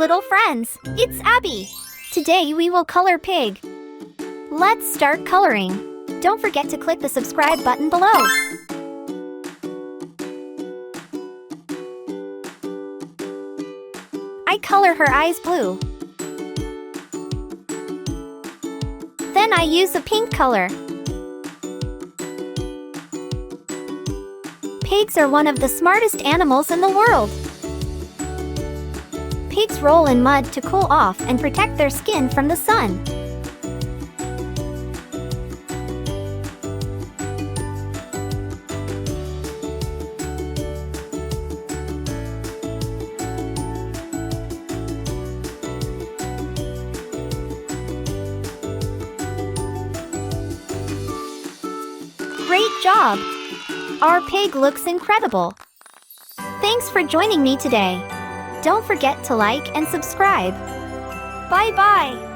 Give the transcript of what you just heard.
little friends, it's Abby. Today we will color pig. Let's start coloring. Don't forget to click the subscribe button below. I color her eyes blue. Then I use a pink color. Pigs are one of the smartest animals in the world. Pigs roll in mud to cool off and protect their skin from the sun. Great job! Our pig looks incredible. Thanks for joining me today. Don't forget to like and subscribe. Bye-bye!